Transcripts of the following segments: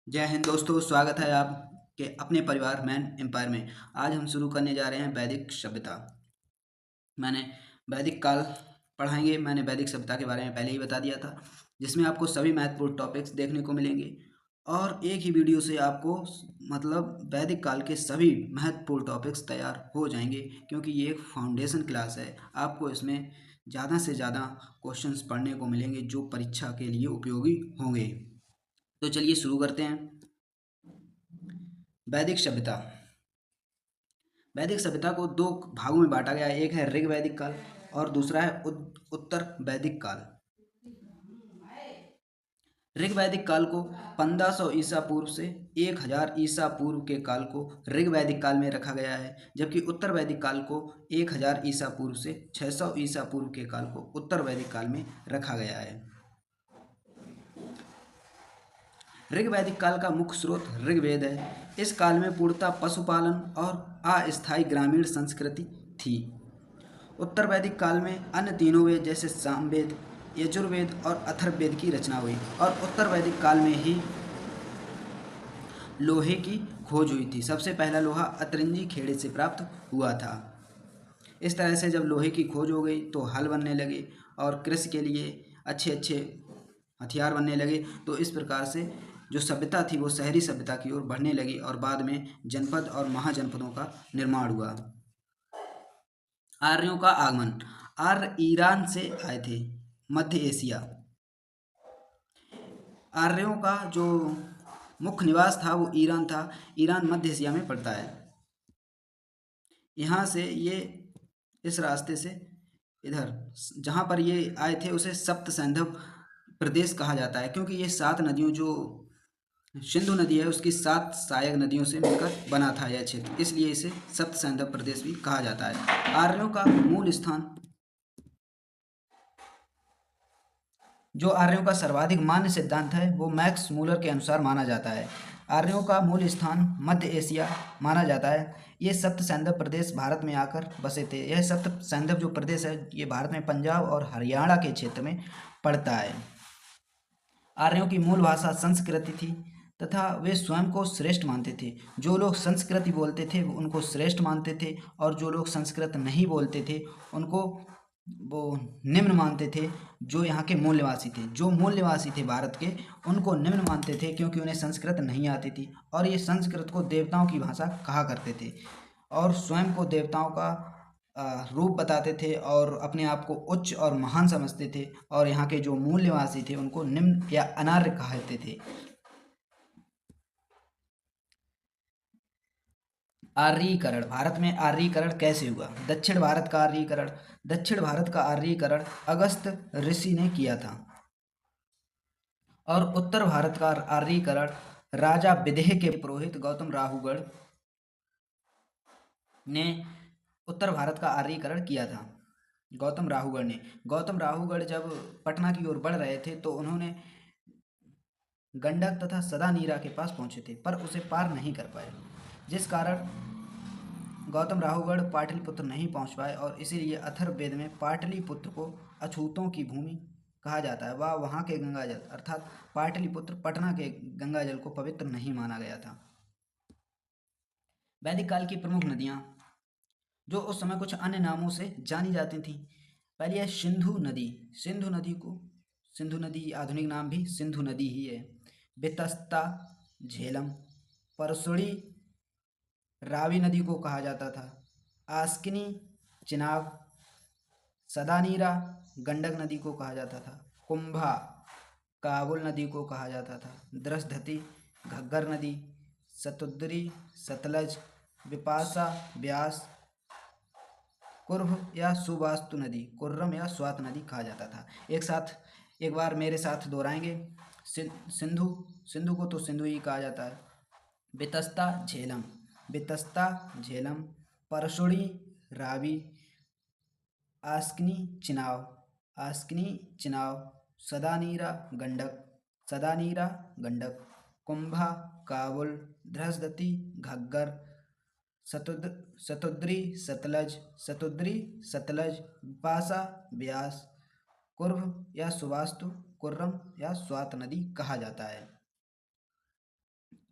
जय हिंद दोस्तों, स्वागत है आपके अपने परिवार मैन एम्पायर में। आज हम शुरू करने जा रहे हैं वैदिक सभ्यता। मैंने वैदिक काल पढ़ाएंगे। मैंने वैदिक सभ्यता के बारे में पहले ही बता दिया था, जिसमें आपको सभी महत्वपूर्ण टॉपिक्स देखने को मिलेंगे और एक ही वीडियो से आपको मतलब वैदिक काल के सभी महत्वपूर्ण टॉपिक्स तैयार हो जाएंगे, क्योंकि ये एक फाउंडेशन क्लास है। आपको इसमें ज़्यादा से ज़्यादा क्वेश्चंस पढ़ने को मिलेंगे जो परीक्षा के लिए उपयोगी होंगे। तो चलिए शुरू करते हैं। वैदिक सभ्यता। वैदिक सभ्यता को दो भागों में बांटा गया है। एक है ऋग वैदिक काल और दूसरा है उत्तर वैदिक काल। ऋग वैदिक काल को 1500 ईसा पूर्व से 1000 ईसा पूर्व के काल को ऋग वैदिक काल में रखा गया है, जबकि उत्तर वैदिक काल को 1000 ईसा पूर्व से 600 ईसा पूर्व के काल को उत्तर वैदिक काल में रखा गया है। ऋग वैदिक काल का मुख्य स्रोत ऋग्वेद है। इस काल में पूर्णतः पशुपालन और अस्थायी ग्रामीण संस्कृति थी। उत्तर वैदिक काल में अन्य तीनों वेद जैसे सामवेद, यजुर्वेद और अथर्ववेद की रचना हुई और उत्तर वैदिक काल में ही लोहे की खोज हुई थी। सबसे पहला लोहा अतरंजी खेड़े से प्राप्त हुआ था। इस तरह से जब लोहे की खोज हो गई तो हल बनने लगे और कृषि के लिए अच्छे अच्छे हथियार बनने लगे। तो इस प्रकार से जो सभ्यता थी वो शहरी सभ्यता की ओर बढ़ने लगी और बाद में जनपद और महाजनपदों का निर्माण हुआ। आर्यों का आगमन। आर्य ईरान से आए थे। मध्य एशिया। आर्यों का जो मुख्य निवास था वो ईरान था। ईरान मध्य एशिया में पड़ता है। यहाँ से ये इस रास्ते से इधर जहाँ पर ये आए थे उसे सप्त सैंधव प्रदेश कहा जाता है, क्योंकि ये 7 नदियों जो सिंधु नदी है उसकी 7 सहायक नदियों से मिलकर बना था यह क्षेत्र, इसलिए इसे सप्त सैंधव प्रदेश भी कहा जाता है। आर्यों का मूल स्थान। जो आर्यों का सर्वाधिक मान्य सिद्धांत है वो मैक्स मूलर के अनुसार माना जाता है। आर्यों का मूल स्थान मध्य एशिया माना जाता है। ये सप्त सैंधव प्रदेश भारत में आकर बसे थे। यह सप्त सैंधव जो प्रदेश है ये भारत में पंजाब और हरियाणा के क्षेत्र में पड़ता है। आर्यों की मूल भाषा संस्कृत थी तथा वे स्वयं को श्रेष्ठ मानते थे। जो लोग संस्कृत बोलते थे वो उनको श्रेष्ठ मानते थे और जो लोग संस्कृत नहीं बोलते थे उनको वो निम्न मानते थे। जो यहाँ के मूल निवासी थे, जो मूल निवासी थे भारत के, उनको निम्न मानते थे क्योंकि उन्हें संस्कृत नहीं आती थी और ये संस्कृत को देवताओं की भाषा कहा करते थे और स्वयं को देवताओं का रूप बताते थे और अपने आप को उच्च और महान समझते थे। और यहाँ के जो मूल निवासी थे उनको निम्न या अनार्य कहते थे। आर्यीकरण। भारत में आर्यीकरण कैसे हुआ? दक्षिण भारत का आर्यीकरण। दक्षिण भारत का आर्यीकरण अगस्त ऋषि ने किया था और उत्तर भारत का आर्यीकरण राजा विदेह के पुरोहित गौतम राहुगढ़ ने उत्तर भारत का आर्यीकरण किया था। गौतम राहुगढ़ जब पटना की ओर बढ़ रहे थे तो उन्होंने गंडक तथा सदा नीरा के पास पहुंचे थे पर उसे पार नहीं कर पाए, जिस कारण गौतम राहुगढ़ पाटलिपुत्र नहीं पहुंच पाए और इसीलिए अथर्ववेद में पाटलिपुत्र को अछूतों की भूमि कहा जाता है। वह वहाँ के गंगाजल अर्थात पाटलिपुत्र पटना के गंगाजल को पवित्र नहीं माना गया था। वैदिक काल की प्रमुख नदियाँ जो उस समय कुछ अन्य नामों से जानी जाती थी। पहली है सिंधु नदी। सिंधु नदी आधुनिक नाम भी सिंधु नदी ही है। बेतस्ता, झेलम, परसुड़ी, रावी नदी को कहा जाता था। आस्किनी, चिनाब, सदानीरा गंडक नदी को कहा जाता था। कुंभा काबुल नदी को कहा जाता था। दृशधती घग्गर नदी, सतुद्री, सतलज, बिपाशा, ब्यास, कुर्भ या सुवास्तु नदी, कुर्रम या स्वात नदी कहा जाता था। एक साथ एक बार मेरे साथ दोहराएंगे। सिंधु, सिंधु को तो सिंधु ही कहा जाता है। बेतस्ता झेलम, बेतस्ता झेलम, परसुड़ी रावी, आस्किनी चिनाव, आस्किनी चिनाव, सदानीरा गंडक, सदानीरा गंडक, कुंभा काबुल, धृषदती घग्गर, सतुद्री सतलज, सतुद्री सतलज, बिपाशा ब्यास, कुर्भ या सुवास्तु, कुर्रम या स्वात नदी कहा जाता है।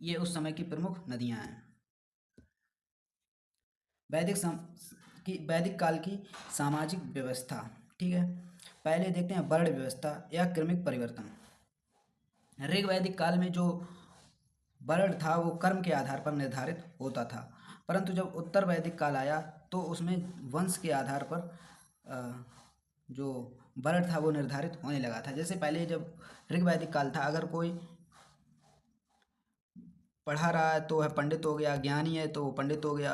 ये उस समय की प्रमुख नदियां हैं। वैदिक काल की सामाजिक व्यवस्था। ठीक है, पहले देखते हैं वर्ण व्यवस्था या क्रमिक परिवर्तन। ऋग वैदिक काल में जो वर्ण था वो कर्म के आधार पर निर्धारित होता था, परंतु जब उत्तर वैदिक काल आया तो उसमें वंश के आधार पर जो वर्ण था वो निर्धारित होने लगा था। जैसे पहले जब ऋग वैदिक काल था, अगर कोई पढ़ा रहा है तो वह पंडित हो गया, ज्ञानी है तो वो पंडित हो गया,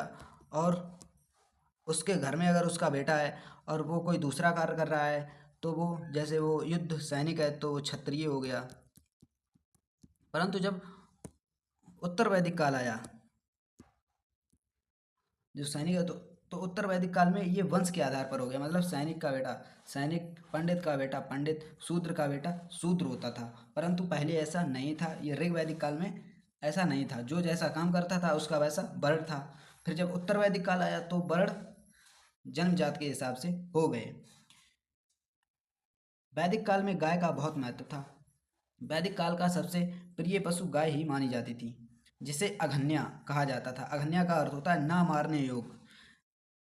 और उसके घर में अगर उसका बेटा है और वो कोई दूसरा कार्य कर रहा है तो वो, जैसे वो युद्ध सैनिक है तो वो क्षत्रिय हो गया। परंतु जब उत्तर वैदिक काल आया, जो सैनिक है तो उत्तर वैदिक काल में ये वंश के आधार पर हो गया, मतलब सैनिक का बेटा सैनिक, पंडित का बेटा पंडित, शूद्र का बेटा शूद्र होता था। परंतु पहले ऐसा नहीं था, ये ऋग वैदिक काल में ऐसा नहीं था, जो जैसा काम करता था उसका वैसा वर्ण था। फिर जब उत्तर वैदिक काल आया तो वर्ण जन्मजात के हिसाब से हो गए। वैदिक काल में गाय का बहुत महत्व था। वैदिक काल का सबसे प्रिय पशु गाय ही मानी जाती थी, जिसे अघन्या कहा जाता था। अघन्या का अर्थ होता है ना मारने योग्य।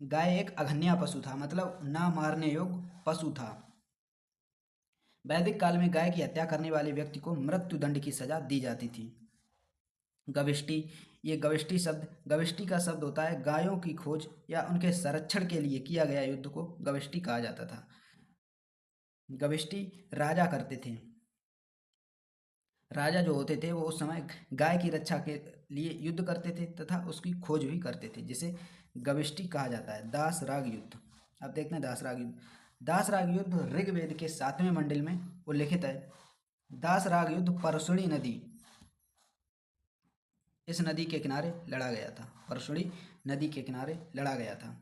गाय एक अघन्या पशु था, मतलब ना मारने योग्य पशु था। वैदिक काल में गाय की हत्या करने वाले व्यक्ति को मृत्यु दंड की सजा दी जाती थी। गविष्टि, ये गविष्टि का शब्द होता है गायों की खोज या उनके संरक्षण के लिए किया गया युद्ध को गविष्टि कहा जाता था। गविष्टि राजा करते थे। राजा जो होते थे वो उस समय गाय की रक्षा के लिए युद्ध करते थे तथा उसकी खोज भी करते थे, जिसे गविष्टि कहा जाता है। दास राग युद्ध। अब देखते हैं दास राग युद्ध। दास राग युद्ध ऋग्वेद के 7वें मंडल में उल्लिखित है। दास राग युद्ध परशुणी नदी, इस नदी के किनारे लड़ा गया था। परशुणी नदी के किनारे लड़ा गया था।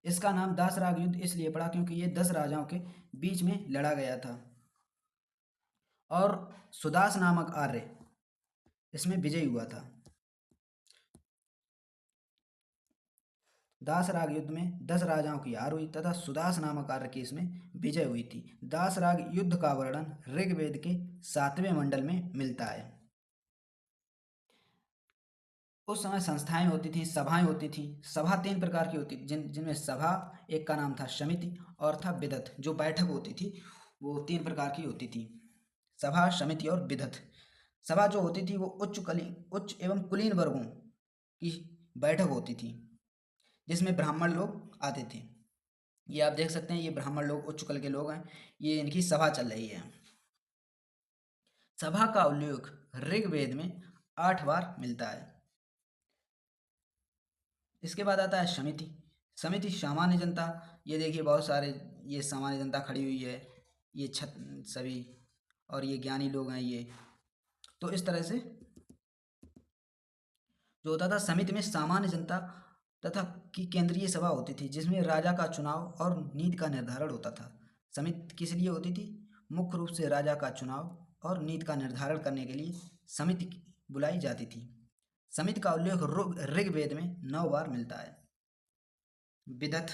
इसका नाम दास राग युद्ध इसलिए पड़ा क्योंकि ये 10 राजाओं के बीच में लड़ा गया था और सुदास नामक आर्य इसमें विजयी हुआ था। दास राग युद्ध में 10 राजाओं की हार हुई तथा सुदास नामक आर्य की इसमें विजय हुई थी। दास राग युद्ध का वर्णन ऋग्वेद के 7वें मंडल में मिलता है। उस समय संस्थाएं होती थी, सभाएं होती थी। सभा 3 प्रकार की होती थी, जिनमें सभा एक का नाम था समिति और था विदथ। जो बैठक होती थी वो 3 प्रकार की होती थी, सभा, समिति और विदथ। सभा जो होती थी वो उच्च एवं कुलीन वर्गों की बैठक होती थी, जिसमें ब्राह्मण लोग आते थे। ये आप देख सकते हैं, ये ब्राह्मण लोग उच्च कुल के लोग हैं, ये इनकी सभा चल रही है। सभा का उल्लेख ऋग्वेद में 8 बार मिलता है। इसके बाद आता है समिति। समिति सामान्य जनता, ये देखिए बहुत सारे ये सामान्य जनता खड़ी हुई है, ये छत सभी, और ये ज्ञानी लोग हैं ये। तो इस तरह से जो होता था, समिति में सामान्य जनता तथा की केंद्रीय सभा होती थी, जिसमें राजा का चुनाव और नीति का निर्धारण होता था। समिति किस लिए होती थी? मुख्य रूप से राजा का चुनाव और नीति का निर्धारण करने के लिए समिति बुलाई जाती थी। समिति का उल्लेख ऋग्वेद में 9 बार मिलता है। विदथ।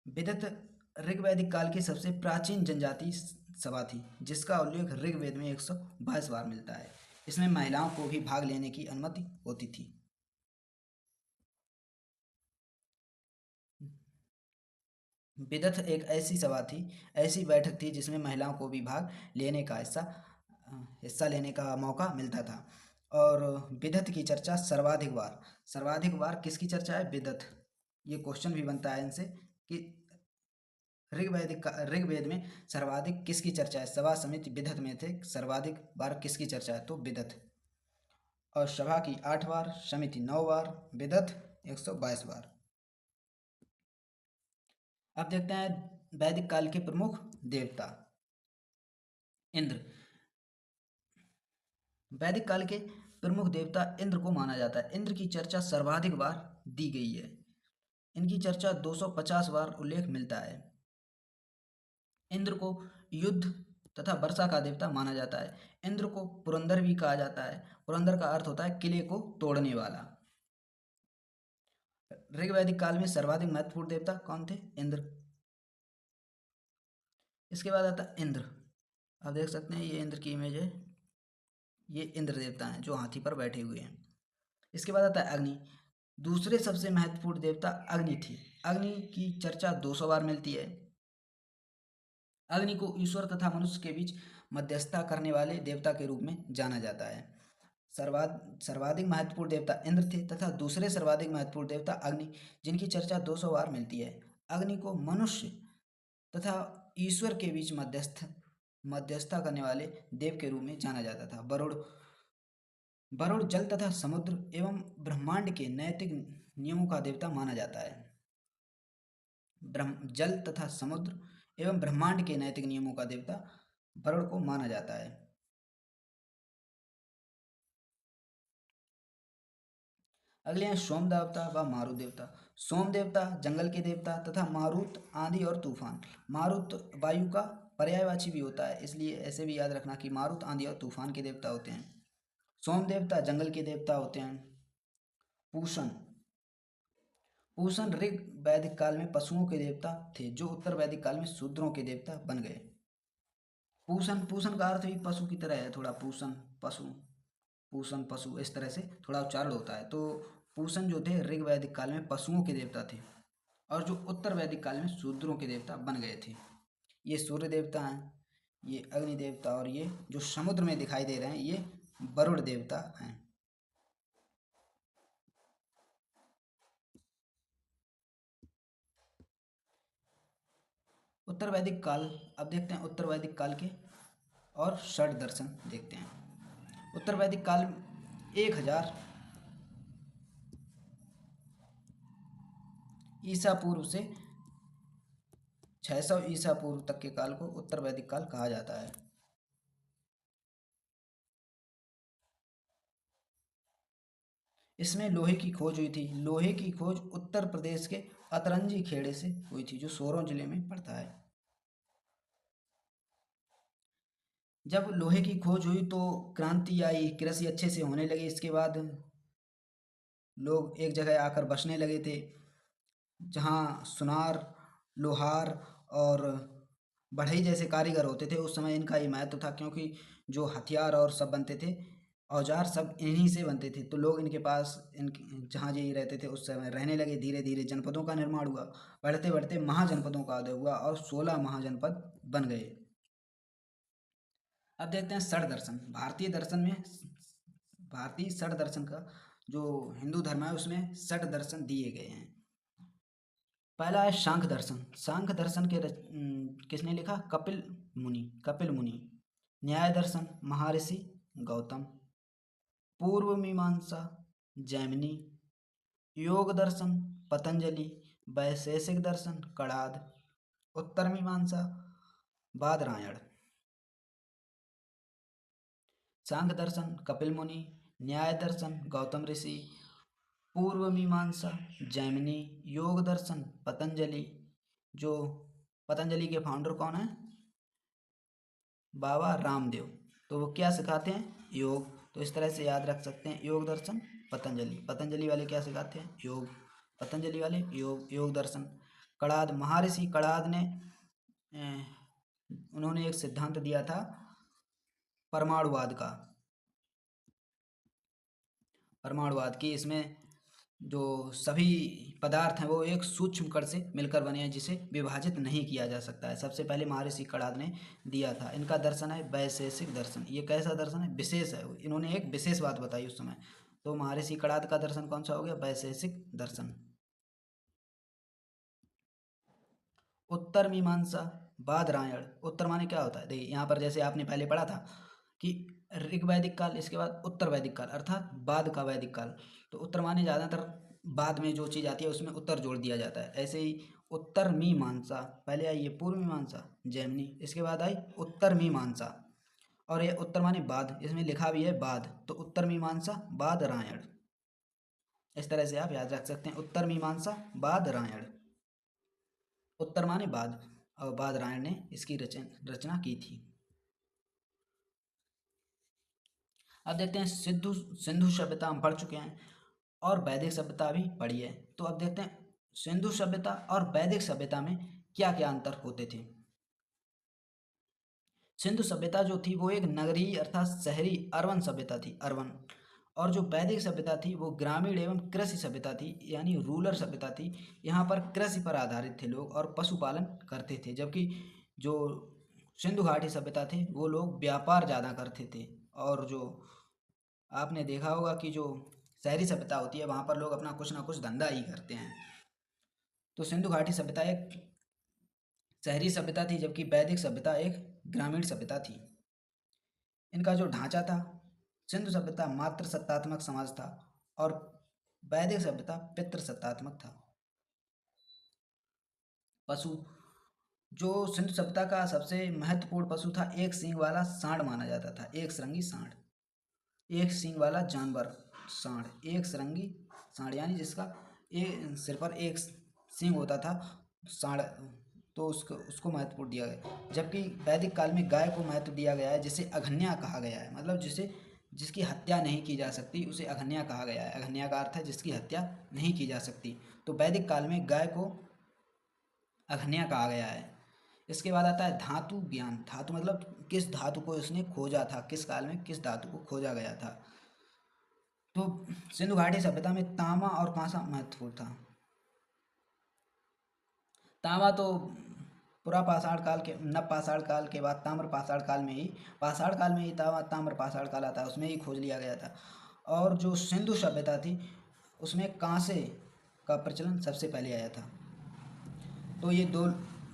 विदथ ऋग्वैदिक काल की सबसे प्राचीन जनजाति सभा थी, जिसका उल्लेख ऋग्वेद में 122 बार मिलता है। इसमें महिलाओं को भी भाग लेने की अनुमति होती थी। विदथ एक ऐसी सभा थी, ऐसी बैठक थी जिसमें महिलाओं को भी भाग लेने का हिस्सा लेने का मौका मिलता था। और विदथ की चर्चा सर्वाधिक बार किसकी चर्चा है? विदथ। ये क्वेश्चन भी बनता है इनसे कि ऋग्वेद में सर्वाधिक किसकी चर्चा है? सभा, समिति, विदथ में थे सर्वाधिक बार किसकी चर्चा है? तो विदथ। और सभा की 8 बार, समिति 9 बार, विदथ 122 बार। अब देखते हैं वैदिक काल के प्रमुख देवता। इंद्र। वैदिक काल के प्रमुख देवता इंद्र को माना जाता है। इंद्र की चर्चा सर्वाधिक बार दी गई है। इनकी चर्चा 250 बार उल्लेख मिलता है। इंद्र को युद्ध तथा वर्षा का देवता माना जाता है। इंद्र को पुरंदर भी कहा जाता है। पुरंदर का अर्थ होता है किले को तोड़ने वाला। ऋग्वैदिक काल में सर्वाधिक महत्वपूर्ण देवता कौन थे? इंद्र। इसके बाद आता है इंद्र। आप देख सकते हैं ये इंद्र की इमेज है। ये इंद्र देवता हैं जो हाथी पर बैठे हुए हैं। इसके बाद आता है अग्नि। दूसरे सबसे महत्वपूर्ण देवता अग्नि थी। अग्नि की चर्चा 200 बार मिलती है। अग्नि को ईश्वर तथा मनुष्य के बीच मध्यस्थता करने वाले देवता के रूप में जाना जाता है। सर्वाधिक महत्वपूर्ण देवता इंद्र थे तथा दूसरे सर्वाधिक महत्वपूर्ण देवता अग्नि, जिनकी चर्चा 200 बार मिलती है। अग्नि को मनुष्य तथा ईश्वर के बीच मध्यस्थता करने वाले देव के रूप में जाना जाता था। वरुण जल तथा समुद्र एवं ब्रह्मांड के नैतिक नियमों का देवता माना जाता है। जल तथा समुद्र एवं ब्रह्मांड के नैतिक नियमों का देवता वरुण को माना जाता है। अगले हैं सोम देवता व मारुत देवता। सोम देवता जंगल के देवता तथा मारुत आंधी और तूफान। मारुत वायु का पर्यायवाची भी होता है, इसलिए ऐसे भी याद रखना कि मारुत आंधी और तूफान के देवता होते हैं। सोम देवता जंगल के देवता होते हैं। पूषण पूषण ऋग वैदिक काल में पशुओं के देवता थे, जो उत्तर वैदिक काल में शूद्रों के देवता बन गए। पूषण का अर्थ भी पशु की तरह है, थोड़ा पूषण पशु, पूषण पशु, इस तरह से थोड़ा उच्चारण होता है। तो पूषण जो थे ऋग वैदिक काल में पशुओं के देवता थे और जो उत्तर वैदिक काल में शूद्रों के देवता बन गए थे। ये सूर्य देवता हैं, ये अग्नि देवता, और ये जो समुद्र में दिखाई दे रहे हैं ये वरुण देवता हैं। उत्तर वैदिक काल, अब देखते हैं उत्तर वैदिक काल के और षड दर्शन देखते हैं। उत्तर वैदिक काल 1000 ईसा पूर्व से 600 ईसा पूर्व तक के काल को उत्तर वैदिक काल कहा जाता है। इसमें लोहे की खोज हुई थी। लोहे की खोज उत्तर प्रदेश के अतरंजी खेड़े से हुई थी, जो सोरों जिले में पड़ता है। जब लोहे की खोज हुई तो क्रांति आई, कृषि अच्छे से होने लगी। इसके बाद लोग एक जगह आकर बसने लगे थे, जहाँ सुनार, लोहार और बढ़ई जैसे कारीगर होते थे। उस समय इनका ही महत्व था, क्योंकि जो हथियार और सब बनते थे, औजार सब इन्हीं से बनते थे। तो लोग इनके पास जहाँ यही रहते थे उस समय रहने लगे। धीरे धीरे जनपदों का निर्माण हुआ, बढ़ते बढ़ते महाजनपदों का उदय हुआ और 16 महाजनपद बन गए। अब देखते हैं षड दर्शन। भारतीय षड दर्शन का जो हिंदू धर्म है उसमें षड दर्शन दिए गए हैं। पहला है सांख्य दर्शन। सांख्य दर्शन किसने लिखा? कपिल मुनि। न्याय दर्शन महर्षि गौतम। पूर्व मीमांसा जैमिनी। योग दर्शन पतंजलि। वैशेषिक दर्शन कणाद। उत्तर मीमांसा बादरायण। सांख्य दर्शन कपिल मुनि, न्याय दर्शन गौतम ऋषि, पूर्व मीमांसा जैमिनी, योग दर्शन पतंजलि। जो पतंजलि के फाउंडर कौन है? बाबा रामदेव। तो वो क्या सिखाते हैं? योग। तो इस तरह से याद रख सकते हैं, योग दर्शन पतंजलि। पतंजलि वाले क्या सिखाते हैं? योग। पतंजलि वाले योग दर्शन। कणाद महर्षि कणाद ने उन्होंने एक सिद्धांत दिया था परमाणुवाद का। परमाणुवाद की इसमें जो सभी पदार्थ हैं वो एक सूक्ष्म कण से मिलकर बने हैं, जिसे विभाजित नहीं किया जा सकता है। सबसे पहले महर्षि कणाद ने दिया था। इनका दर्शन है वैशेषिक दर्शन। ये कैसा दर्शन है? विशेष है। इन्होंने एक विशेष बात बताई उस समय। तो महर्षि कणाद का दर्शन कौन सा हो गया? वैशेषिक दर्शन। उत्तर मीमांसा बादरायण। उत्तर माने क्या होता है? देखिए यहाँ पर जैसे आपने पहले पढ़ा था कि ऋग वैदिक काल, इसके बाद उत्तर वैदिक काल, अर्थात बाद का वैदिक काल। तो उत्तर माने ज़्यादातर बाद में जो चीज़ आती है उसमें उत्तर जोड़ दिया जाता है। ऐसे ही उत्तर मीमांसा, पहले आई ये पूर्व मीमांसा जैमिनी, इसके बाद आई उत्तर मीमांसा। और ये उत्तर माने बाद, इसमें लिखा भी है बाद, तो उत्तर मीमांसा बादरायण। इस तरह से आप याद रख सकते हैं, उत्तर मीमांसा बादरायण। उत्तर माने बाद और बादरायण ने इसकी रचना की थी। अब देखते हैं सिंधु सभ्यता हम पढ़ चुके हैं और वैदिक सभ्यता भी पढ़ी है। तो अब देखते हैं सिंधु सभ्यता और वैदिक सभ्यता में क्या क्या अंतर होते थे। सिंधु सभ्यता जो थी वो एक नगरीय अर्थात शहरी अर्बन सभ्यता थी, अर्बन। और जो वैदिक सभ्यता थी वो ग्रामीण एवं कृषि सभ्यता थी, यानी रूरल सभ्यता थी। यहाँ पर कृषि पर आधारित थे लोग और पशुपालन करते थे, जबकि जो सिंधु घाटी सभ्यता थे वो लोग व्यापार ज़्यादा करते थे। और जो आपने देखा होगा कि जो शहरी सभ्यता होती है वहाँ पर लोग अपना कुछ ना कुछ धंधा ही करते हैं। तो सिंधु घाटी सभ्यता एक शहरी सभ्यता थी, जबकि वैदिक सभ्यता एक ग्रामीण सभ्यता थी। इनका जो ढांचा था, सिंधु सभ्यता मातृ सत्तात्मक समाज था और वैदिक सभ्यता पितृ सत्तात्मक था। पशु, जो सिंधु सभ्यता का सबसे महत्वपूर्ण पशु था, एक सींग वाला सांड माना जाता था, एक श्रृंगी सांड, एक सींग वाला जानवर सांड, एक श्रृंगी सांड, यानी जिसका एक सिर पर एक सींग होता था सांड, तो उसको उसको महत्वपूर्ण दिया गया। जबकि वैदिक काल में गाय को महत्व दिया गया है, जिसे अघन्या कहा गया है, मतलब जिसकी हत्या नहीं की जा सकती उसे अघन्या कहा गया है। अघन्या का अर्थ है जिसकी हत्या नहीं की जा सकती। तो वैदिक काल में गाय को अघन्या कहा गया है। इसके बाद आता है धातु ज्ञान। धातु मतलब किस धातु को इसने खोजा था, किस काल में किस धातु को खोजा गया था। तो सिंधु घाटी सभ्यता में तांबा और कांसा महत्वपूर्ण था। तांबा तो पुरा पाषाण काल के, नव पाषाण काल के बाद ताम्र पाषाण काल में ही, पाषाण काल में ही ताम्र पाषाण काल आता है, उसमें ही खोज लिया गया था। और जो सिंधु सभ्यता थी उसमें कांसे का प्रचलन सबसे पहले आया था। तो ये दो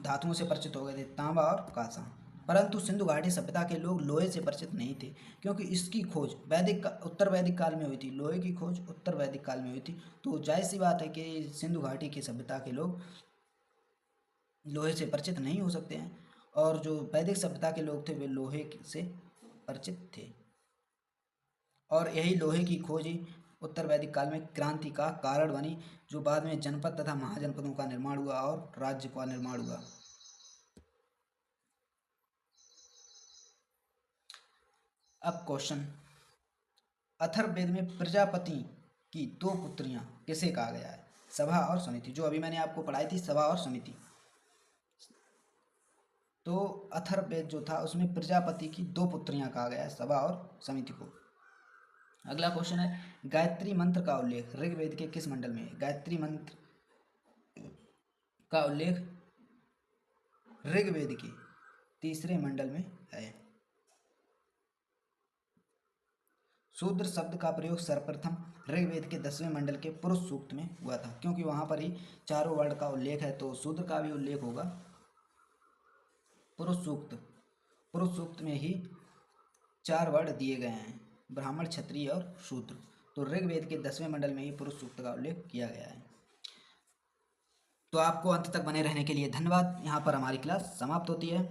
धातुओं से परिचित हो गए थे, तांबा और कांसा। परंतु सिंधु घाटी सभ्यता के लोग लोहे से परिचित नहीं थे, क्योंकि इसकी खोज उत्तर वैदिक काल में हुई थी। लोहे की खोज उत्तर वैदिक काल में हुई थी। तो जाहिर सी बात है कि सिंधु घाटी की सभ्यता के लोग लोहे से परिचित नहीं हो सकते हैं, और जो वैदिक सभ्यता के लोग थे वे लोहे से परिचित थे। और यही लोहे की खोज ही उत्तर वैदिक काल में क्रांति का कारण बनी, जो बाद में जनपद तथा महाजनपदों का निर्माण हुआ और राज्य का निर्माण हुआ। अब क्वेश्चन, अथर्ववेद में प्रजापति की दो पुत्रियां किसे कहा गया है? सभा और समिति। जो अभी मैंने आपको पढ़ाई थी सभा और समिति। तो अथर्ववेद जो था उसमें प्रजापति की दो पुत्रियां कहा गया है, सभा और समिति को। अगला क्वेश्चन है, गायत्री मंत्र का उल्लेख ऋग्वेद के किस मंडल में है? गायत्री मंत्र का उल्लेख ऋग्वेद के तीसरे मंडल में है। शूद्र शब्द का प्रयोग सर्वप्रथम ऋग्वेद के 10वें मंडल के पुरुष सूक्त में हुआ था, क्योंकि वहां पर ही चारों वर्ण का उल्लेख है, तो शूद्र का भी उल्लेख होगा पुरुष सूक्त में ही 4 वर्ण दिए गए हैं, ब्राह्मण, क्षत्रिय और शूद्र। तो ऋग्वेद के 10वें मंडल में ही पुरुष सूक्त का उल्लेख किया गया है। तो आपको अंत तक बने रहने के लिए धन्यवाद। यहाँ पर हमारी क्लास समाप्त होती है,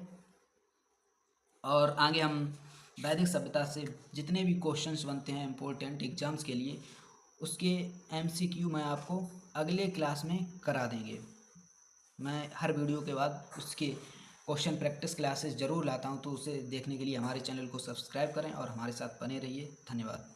और आगे हम वैदिक सभ्यता से जितने भी क्वेश्चंस बनते हैं इम्पोर्टेंट एग्जाम्स के लिए, उसके MCQ मैं आपको अगले क्लास में करा देंगे। मैं हर वीडियो के बाद उसके क्वेश्चन प्रैक्टिस क्लासेस ज़रूर लाता हूं, तो उसे देखने के लिए हमारे चैनल को सब्सक्राइब करें और हमारे साथ बने रहिए। धन्यवाद।